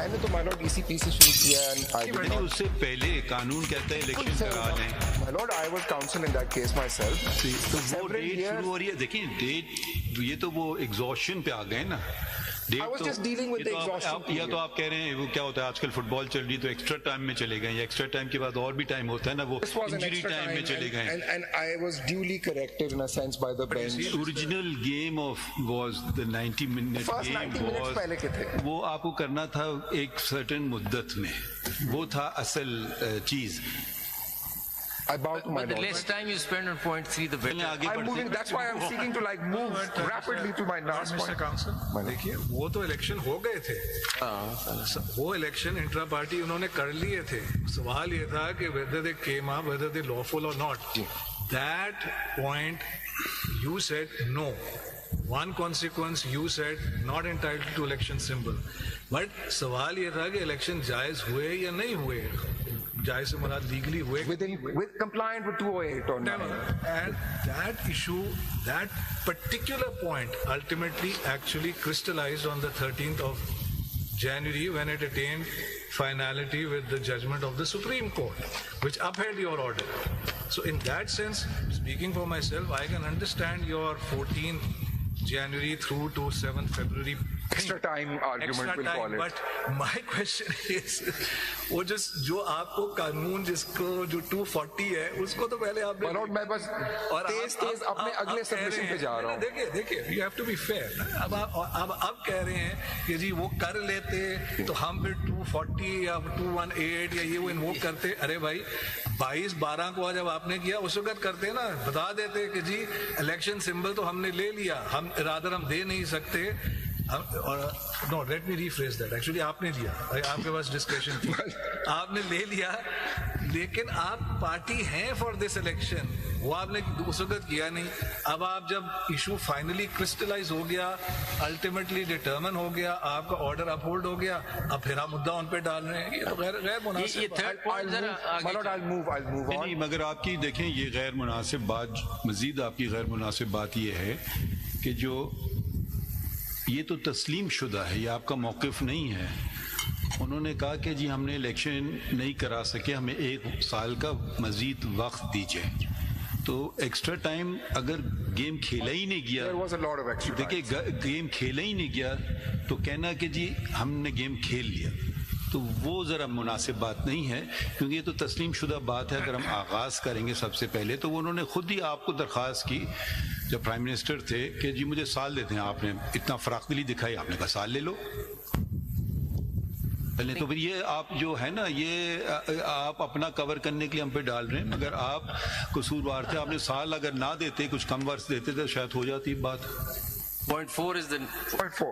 मैंने तो my Lord इसी पीस से शुरू किया and I did not- उससे पहले कानून कहता है इलेक्शन करा लें। My lord, I was counsel in that case myself. तो वो Several डेट years- शुरू हो रही है, देखिए डेट, ये तो वो एग्जॉशन पे आ गए ना। I was just dealing with the exhaustion या तो आप कह रहे हैं वो क्या होता है आजकल फुटबॉल चल रही है तो एक्स्ट्रा टाइम में चले गए, या एक्स्ट्रा टाइम के बाद और भी टाइम होता है ना, वो This was an injury extra time time में चले गए। and I was duly corrected in a sense by the bench. Original game of was the 90 minute First 90 minutes पहले के थे। वो आपको करना था एक सर्टेन मुद्दत में, वो था असल चीज। I bow to my But the lord. less time you spend on point 3, the better. आगे I'm बढ़ते moving. That's why I'm seeking to like move rapidly to my last mister point. Council देखिए वो तो election हो गए थे, वो election intra party उन्होंने कर लिए थे। सवाल ये था कि whether they came up, whether they lawful or not. That point you said no. One consequence you said not entitled to election symbol. But सवाल ये था कि इलेक्शन जायज हुए या नहीं हुए, जायज से मुराद लीगली हुए With compliant with 208 or Never. 9. And that issue, that particular point ultimately actually crystallized on the 13th of January when it attained finality with the judgment of the Supreme Court, which upheld your order. So in that sense, speaking for myself, I can understand your 14th January through to 7th February Extra time argument extra we'll time, call it. but my question is, वो जो आपको कानून जिसको जो 240 है उसको तो पहले आपने My lord, मैं बस तेज अपने अगले सबमिशन पे जा रहा हूँ। देखिए you have to be fair ना। अब कह रहे हैं कि जी वो कर लेते तो हम फिर 240 या 218 या ये वो इन्वोक करते। अरे भाई 22-12 को जब आपने किया उस वक्त करते ना, बता देते कि जी इलेक्शन सिंबल तो हमने ले लिया, हम रादर हम दे नहीं सकते। No let me rephrase that, actually आपने दिया, आपके पास डिस्कशन थी, आपने ले लिया, लेकिन आप पार्टी हैं फॉर दिस इलेक्शन, वो आपने उस वक्त किया नहीं। अब आप जब इशू फाइनली क्रिस्टलाइज हो गया, अल्टीमेटली डिटर्मिन हो गया, आपका ऑर्डर अपहोल्ड हो गया, अब फिर आप मुद्दा उन पे डाल रहे हैं, ये तो गैर मुनासिब ये थर्ड पॉइंट जरा My lord, आगे I'll move on. नहीं, मगर आपकी देखें ये गैर मुनासिब बात, मजीद आपकी गैर मुनासिब बात ये है कि जो ये तो तस्लीम शुदा है, ये आपका मौक़िफ़ नहीं है। उन्होंने कहा कि जी हमने इलेक्शन नहीं करा सके, हमें 1 साल का मजीद वक्त दीजिए। तो एक्स्ट्रा टाइम अगर गेम खेला ही नहीं गया, There was a lot of extra time. देखिए गेम खेला ही नहीं गया तो कहना कि जी हमने गेम खेल लिया, तो वो ज़रा मुनासिब बात नहीं है, क्योंकि ये तो तस्लीम शुदा बात है। अगर हम आगाज़ करेंगे सबसे पहले तो उन्होंने खुद ही आपको दरख्वास्त की जब प्राइम मिनिस्टर थे कि जी मुझे साल देते हैं, आपने इतना फराखदिली दिखाई, आपने कहा साल ले लो पहले। तो फिर ये आप जो है ना, ये आप अपना कवर करने के लिए हम पे डाल रहे हैं, मगर आप कसूरवार थे। आपने साल अगर ना देते, कुछ कम वर्ष देते तो शायद हो जाती बात। point 4 is the Point 4.